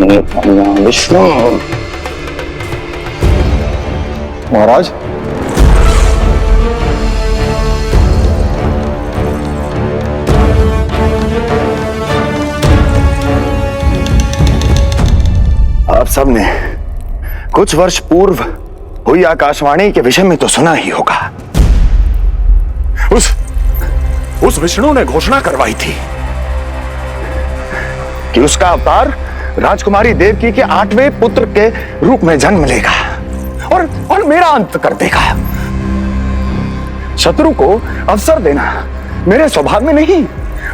विष्णु महाराज, आप सबने कुछ वर्ष पूर्व हुई आकाशवाणी के विषय में तो सुना ही होगा। उस विष्णु ने घोषणा करवाई थी कि उसका अवतार राजकुमारी देवकी के 8वें पुत्र के रूप में जन्म लेगा और मेरा अंत कर देगा। शत्रु को अवसर देना मेरे स्वभाव में नहीं,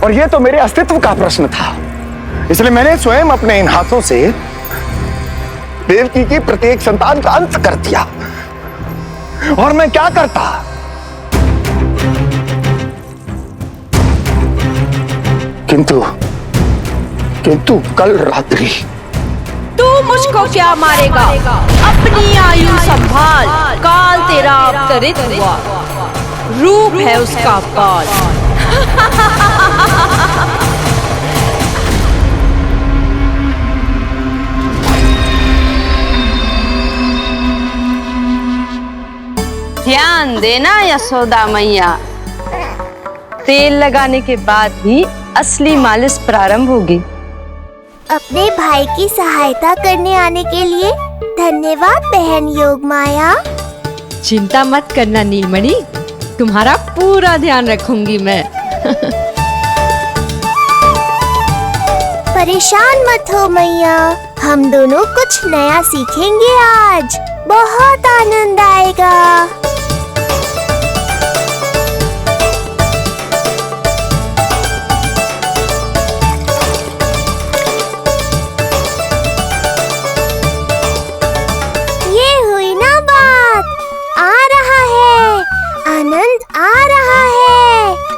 और यह तो मेरे अस्तित्व का प्रश्न था। इसलिए मैंने स्वयं अपने इन हाथों से देवकी की प्रत्येक संतान का अंत कर दिया। और मैं क्या करता? किंतु कल रात्रि तू मुझको क्या मारेगा? अपनी आयु संभाल, काल तेरा अवतरित हुआ, रूप है उसका काल। ध्यान देना यशोदा मैया, तेल लगाने के बाद ही असली मालिश प्रारंभ होगी। अपने भाई की सहायता करने आने के लिए धन्यवाद बहन योगमाया। चिंता मत करना नीलमणि, तुम्हारा पूरा ध्यान रखूंगी मैं। परेशान मत हो मैया, हम दोनों कुछ नया सीखेंगे आज। बहुत आनंद आएगा।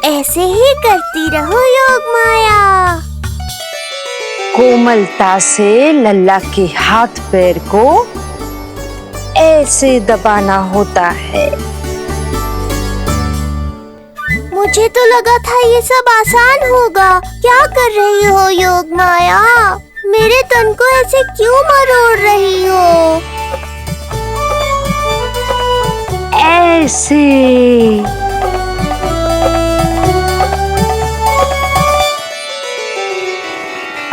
ऐसे ही करती रहो योगमाया। कोमलता से लल्ला के हाथ पैर को ऐसे दबाना होता है। मुझे तो लगा था ये सब आसान होगा। क्या कर रही हो योगमाया? मेरे तन को ऐसे क्यों मरोड़ रही हो? ऐसे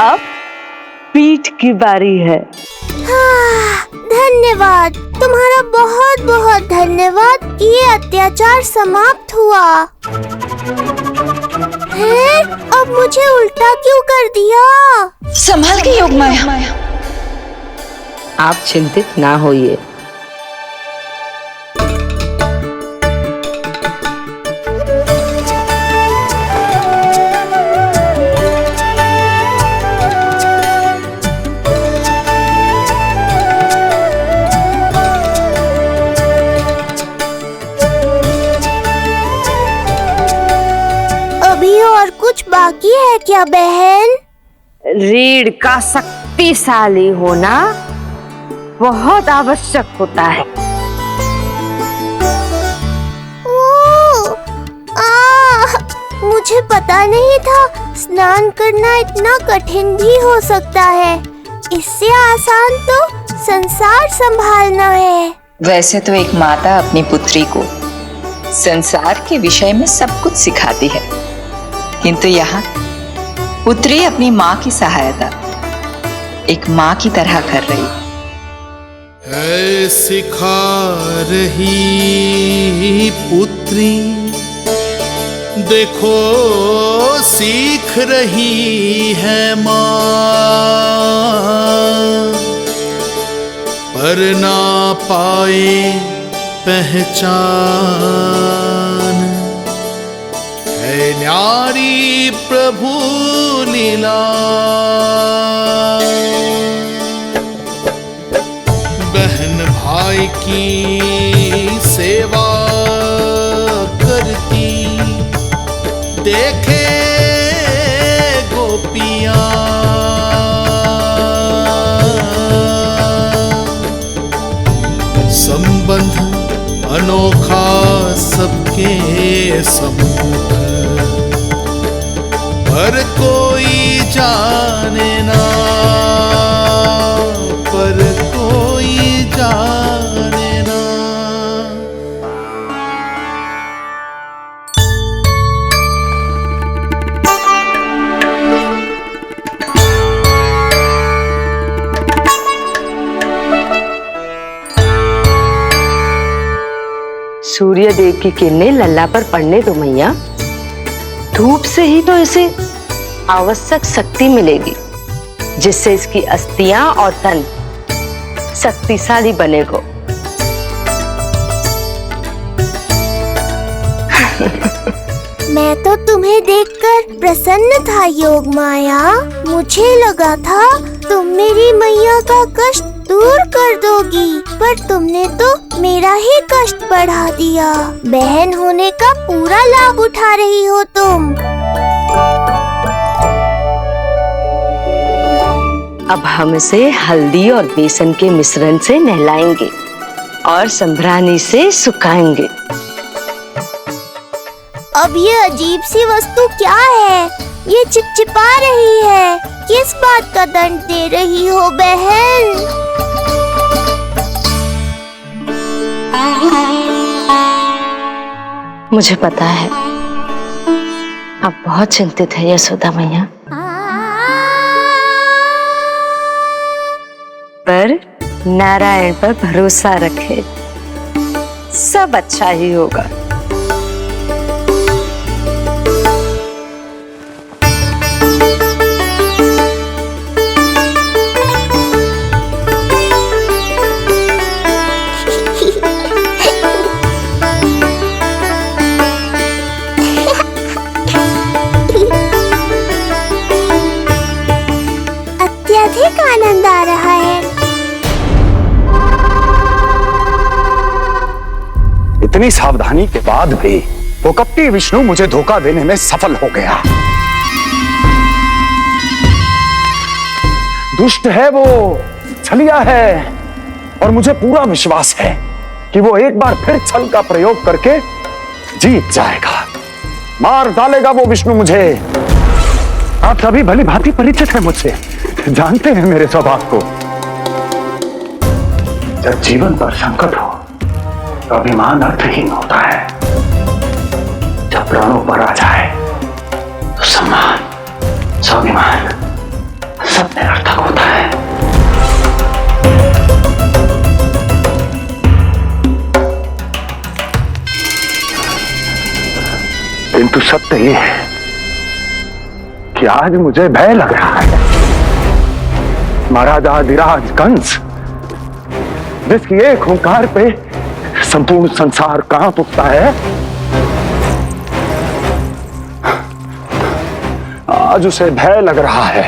अब पीठ की बारी है। धन्यवाद, तुम्हारा बहुत बहुत धन्यवाद। ये अत्याचार समाप्त हुआ है। अब मुझे उल्टा क्यों कर दिया? संभाल के योगमाया। आप चिंतित ना होइए। और कुछ बाकी है क्या बहन? रीढ़ का शक्तिशाली होना बहुत आवश्यक होता है। मुझे पता नहीं था स्नान करना इतना कठिन भी हो सकता है। इससे आसान तो संसार संभालना है। वैसे तो एक माता अपनी पुत्री को संसार के विषय में सब कुछ सिखाती है, किंतु यहाँ पुत्री अपनी माँ की सहायता एक माँ की तरह कर रही है। सिखा रही पुत्री, देखो सीख रही है माँ, पर ना पाए पहचान है न्यारी प्रभु लीला। बहन भाई की सेवा करती देखे गोपियाँ, संबंध अनोखा सबके सम्मुख, पर कोई जाने ना। पर कोई जाने ना। सूर्य देव की किरणें लल्ला पर पड़ने दो मैया। धूप से ही तो इसे आवश्यक शक्ति मिलेगी, जिससे इसकी अस्थियां और तन शक्तिशाली बनेगा। मैं तो तुम्हें देखकर प्रसन्न था योग माया। मुझे लगा था तुम मेरी मैया का कष्ट दूर कर दोगी, पर तुमने तो मेरा ही कष्ट बढ़ा दिया। बहन होने का पूरा लाभ उठा रही हो तुम। अब हम इसे हल्दी और बेसन के मिश्रण से नहलाएंगे और संभरानी से सुखाएंगे। अब ये अजीब सी वस्तु क्या है? ये चिपचिपा रही है। किस बात का दंड दे रही हो बहन? मुझे पता है आप बहुत चिंतित है यशोदा मैया, पर नारायण पर भरोसा रखे, सब अच्छा ही होगा। अत्यधिक आनंद आ रहा है। इतनी सावधानी के बाद भी वो कपटी विष्णु मुझे धोखा देने में सफल हो गया। दुष्ट है वो, छलिया है, और मुझे पूरा विश्वास है कि वो एक बार फिर छल का प्रयोग करके जीत जाएगा। मार डालेगा वो विष्णु मुझे। आप सभी भली भांति परिचित हैं मुझसे, जानते हैं मेरे स्वभाव को। जब जीवन पर संकट हो तो अभिमान अर्थहीन होता है। जब प्राणों पर आ जाए तो सम्मान, स्वाभिमान सब निरर्थक होता है। किंतु सत्य ये है कि आज मुझे भय लग रहा है। महाराजाधिराज कंस, जिसकी एक हुंकार पे संपूर्ण संसार कांप उठता है, आज उसे भय लग रहा है।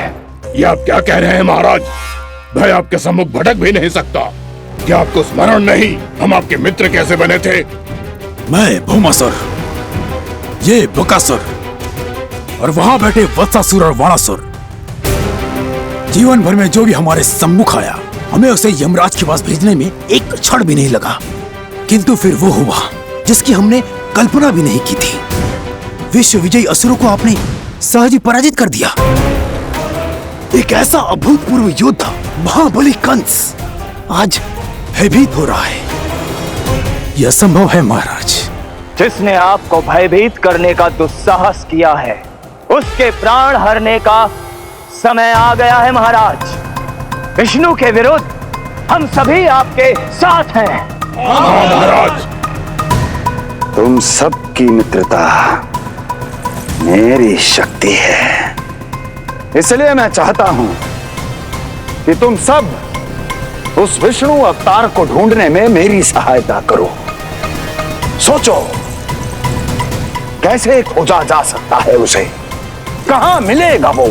ये आप क्या कह रहे हैं महाराज? भय आपके सम्मुख भटक भी नहीं सकता। क्या आपको स्मरण नहीं हम आपके मित्र कैसे बने थे? मैं भौमासुर, ये बकासुर, और वहां बैठे वत्सासुर और वाणासुर। जीवन भर में जो भी हमारे सम्मुख आया, हमें उसे यमराज के पास भेजने में एक क्षण भी नहीं लगा। किंतु फिर वो हुआ जिसकी हमने कल्पना भी नहीं की थी। विश्व विजयी असुरों को आपने सहज ही पराजित कर दिया। एक ऐसा अभूतपूर्व योद्धा महाबली कंस आज भयभीत हो रहा है। यह संभव है महाराज। जिसने आपको भयभीत करने का दुस्साहस किया है, उसके प्राण हरने का समय आ गया है महाराज। विष्णु के विरुद्ध हम सभी आपके साथ हैं। महाराज, तुम सबकी मित्रता मेरी शक्ति है। इसलिए मैं चाहता हूं कि तुम सब उस विष्णु अवतार को ढूंढने में मेरी सहायता करो। सोचो कैसे खोजा जा सकता है उसे, कहां मिलेगा वो?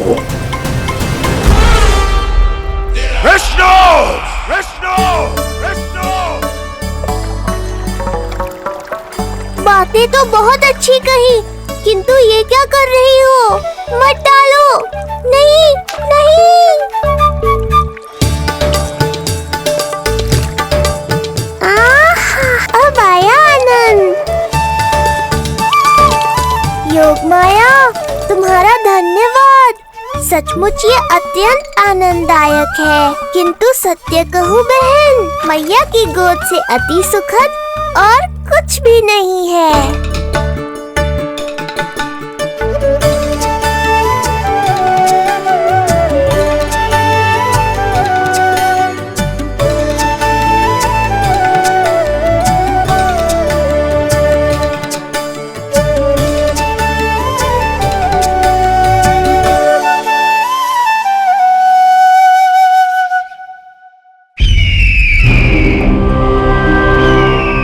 विष्णु! विष्णु! विष्णु! बातें तो बहुत अच्छी कही, किंतु ये क्या कर रही हो? मत डालो। नहीं, नहीं। अब आया आनंद। योग माया, तुम्हारा धन्यवाद। सचमुच ये अत्यंत आनंददायक है, किंतु सत्य कहूँ बहन, मैया की गोद से अति सुखद और कुछ भी नहीं है।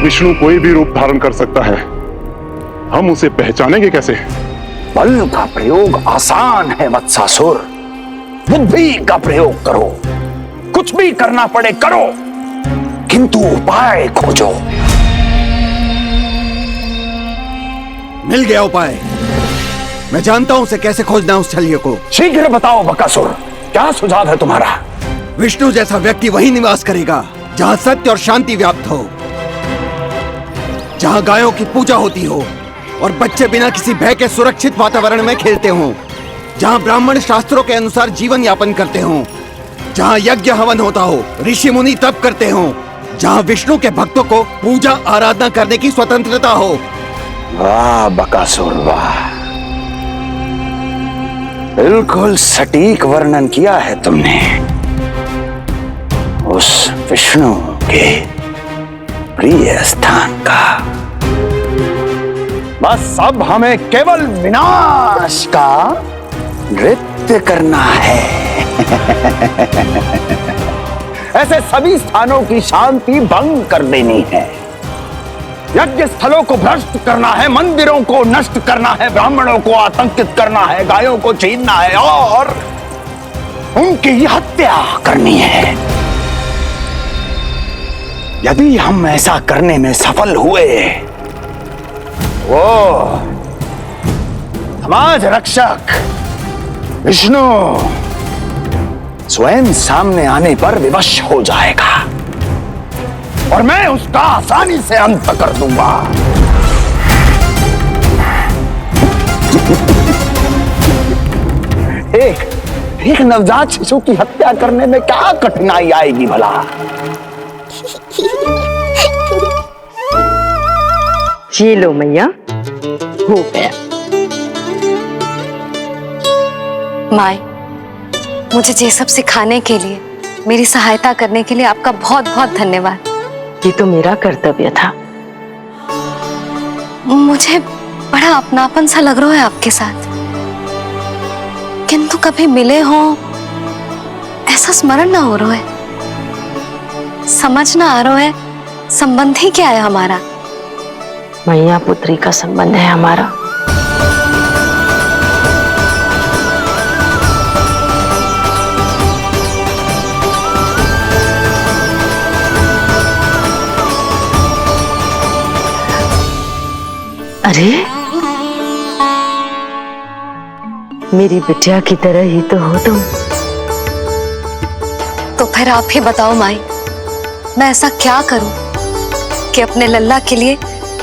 विष्णु कोई भी रूप धारण कर सकता है, हम उसे पहचानेंगे कैसे? बल का प्रयोग आसान है वत्सासुर, बुद्धि का प्रयोग करो। कुछ भी करना पड़े करो, किंतु उपाय खोजो। मिल गया उपाय। मैं जानता हूं उसे कैसे खोजना उस छलिए को। शीघ्र बताओ बकासुर, क्या सुझाव है तुम्हारा? विष्णु जैसा व्यक्ति वही निवास करेगा जहां सत्य और शांति व्याप्त हो, जहां गायों की पूजा होती हो और बच्चे बिना किसी भय के सुरक्षित वातावरण में खेलते हों, जहां ब्राह्मण शास्त्रों के अनुसार जीवन यापन करते हों, जहां यज्ञ हवन होता हो, ऋषि मुनि तप करते हों, जहां विष्णु के भक्तों को पूजा आराधना करने की स्वतंत्रता हो। वाह बकासुर वाह, बिल्कुल सटीक वर्णन किया है तुमने उस विष्णु के प्रिय स्थान का। बस अब हमें केवल विनाश का नृत्य करना है। ऐसे सभी स्थानों की शांति भंग कर देनी है, यज्ञ स्थलों को भ्रष्ट करना है, मंदिरों को नष्ट करना है, ब्राह्मणों को आतंकित करना है, गायों को छीनना है और उनकी हत्या करनी है। यदि हम ऐसा करने में सफल हुए, वो समाज रक्षक विष्णु स्वयं सामने आने पर विवश हो जाएगा और मैं उसका आसानी से अंत कर दूंगा। एक नवजात शिशु की हत्या करने में क्या कठिनाई आएगी भला? ये लो मैया, हो गया। माई, मुझे ये सब सिखाने के लिए, मेरी सहायता करने के लिए आपका बहुत बहुत धन्यवाद। ये तो मेरा कर्तव्य था। मुझे बड़ा अपनापन सा लग रहा है आपके साथ, किंतु कभी मिले हो ऐसा स्मरण ना हो रहा है, समझ ना आ रहा है संबंध ही क्या है हमारा। मैया पुत्री का संबंध है हमारा। अरे मेरी बिटिया की तरह ही तो हो तुम। तो फिर आप ही बताओ माई, मैं ऐसा क्या करूं कि अपने लल्ला के लिए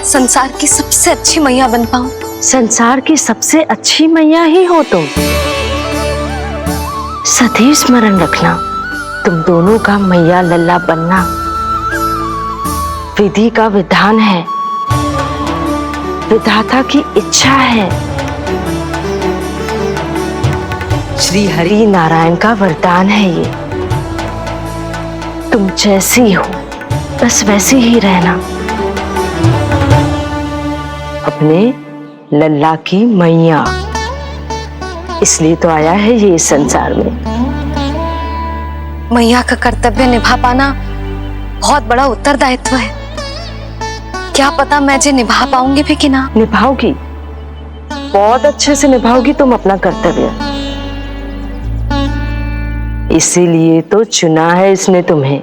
संसार की सबसे अच्छी मैया बन पाऊं? संसार की सबसे अच्छी मैया ही हो तुम। सदैव स्मरण रखना, तुम दोनों का मैया लल्ला बनना विधि का विधान है, विधाता की इच्छा है, श्री हरि नारायण का वरदान है। ये तुम जैसी हो बस वैसी ही रहना, अपने लल्ला की मैया। इसलिए तो आया है ये इस संसार में। मैया का कर्तव्य निभा पाना बहुत बड़ा उत्तरदायित्व है। क्या पता मैं जे निभा पाऊंगी भी कि ना। निभाओगी, बहुत अच्छे से निभाओगी तुम अपना कर्तव्य। इसीलिए तो चुना है इसने तुम्हें।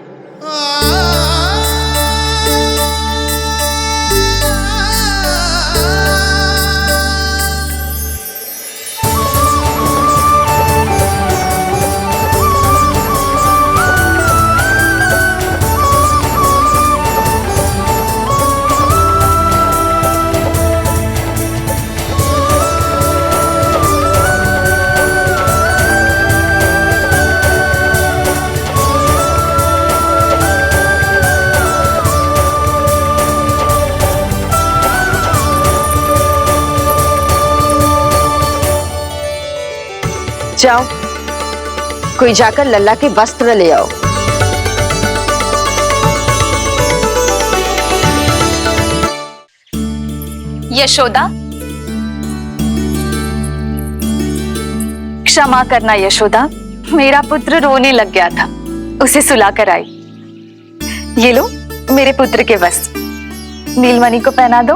जाओ, कोई जाकर लल्ला के वस्त्र ले आओ। यशोदा, क्षमा करना यशोदा, मेरा पुत्र रोने लग गया था, उसे सुलाकर आई। ये लो मेरे पुत्र के वस्त्र, नीलमणि को पहना दो।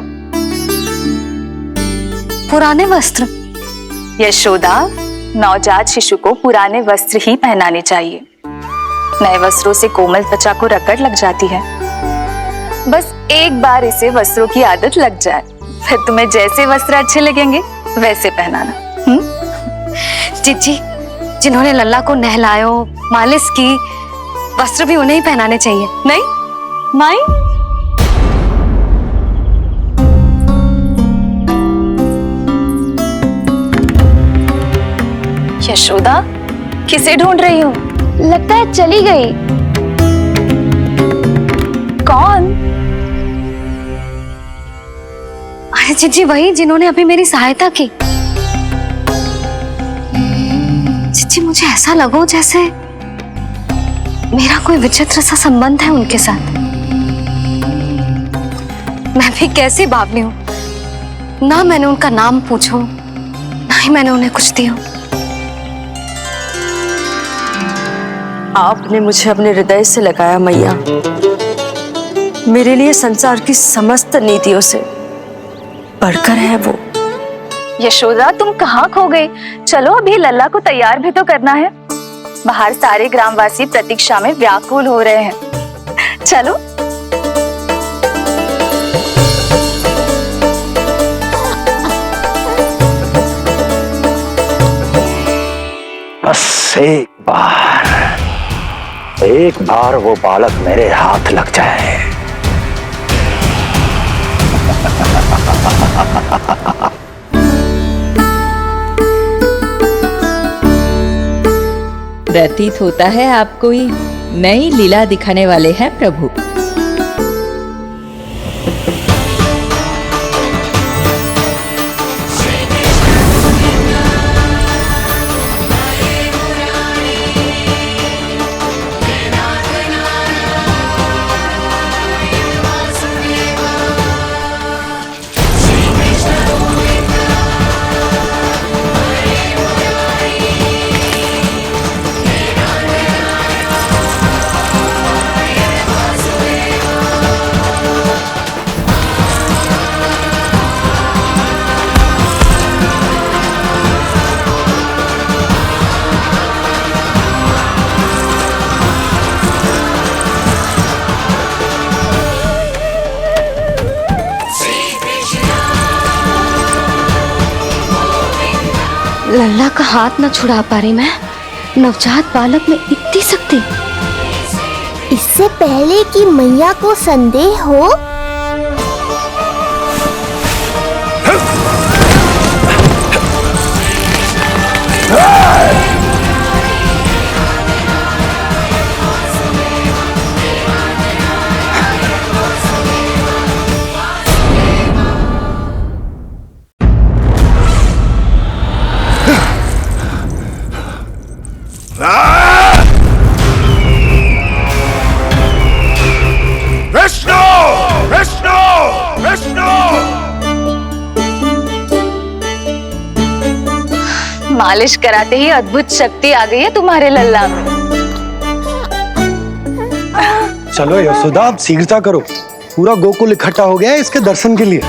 पुराने वस्त्र? यशोदा, नवजात शिशु को पुराने वस्त्र ही पहनाने चाहिए। नए वस्त्रों से कोमल त्वचा को रगड़ लग जाती है। बस एक बार इसे वस्त्रों की आदत लग जाए, फिर तुम्हें जैसे वस्त्र अच्छे लगेंगे वैसे पहनाना। जीजी, जिन्होंने लल्ला को नहलायो, मालिश की, वस्त्र भी उन्हें ही पहनाने चाहिए, नहीं माई? यशोदा, किसे ढूंढ रही हो? लगता है चली गई। कौन? अरे जीजी, वही जिन्होंने अभी मेरी सहायता की। जीजी, मुझे ऐसा लगो जैसे मेरा कोई विचित्र सा संबंध है उनके साथ। मैं भी कैसी बावली हूं, ना मैंने उनका नाम पूछो, ना ही मैंने उन्हें कुछ दिया। आपने मुझे अपने हृदय से लगाया मैया। मेरे लिए संसार की समस्त नीतियों से बढ़कर है वो। यशोदा, तुम कहाँ खो गई? चलो अभी लल्ला को तैयार भी तो करना है। बाहर सारे ग्रामवासी प्रतीक्षा में व्याकुल हो रहे हैं। चलो। बस एक बार वो बालक मेरे हाथ लग जाए। प्रतीत होता है आप कोई नई लीला दिखाने वाले हैं प्रभु। लल्ला का हाथ न छुड़ा पा रही मैं। नवजात बालक में इतनी शक्ति। इससे पहले कि मैया को संदेह हो, मालिश कराते ही अद्भुत शक्ति आ गई है तुम्हारे लल्ला में। चलो यशोदा, आप शीघ्रता करो। पूरा गोकुल इकट्ठा हो गया है इसके दर्शन के लिए।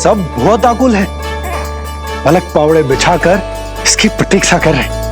सब बहुत आकुल है। पलक पावड़े बिछाकर इसकी प्रतीक्षा कर रहे हैं।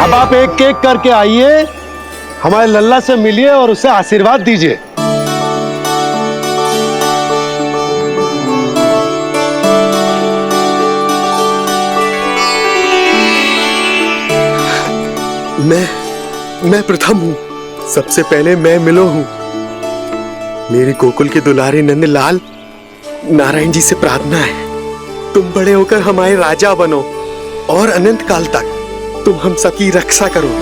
अब आप एक केक करके आइए, हमारे लल्ला से मिलिए और उसे आशीर्वाद दीजिए। मैं प्रथम हूँ। सबसे पहले मैं मिलो हूँ। मेरी गोकुल के दुलारे नंद लाल, नारायण जी से प्रार्थना है, तुम बड़े होकर हमारे राजा बनो और अनंत काल तक तुम हम सबकी रक्षा करो।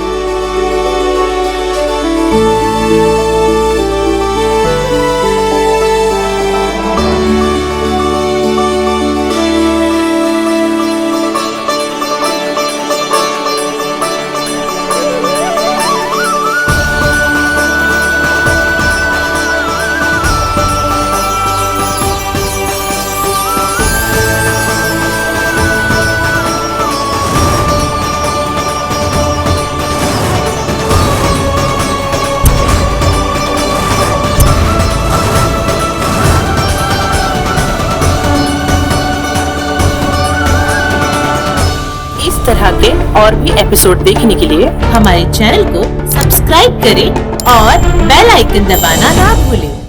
तरह के और भी एपिसोड देखने के लिए हमारे चैनल को सब्सक्राइब करें और बेल आइकन दबाना ना भूलें।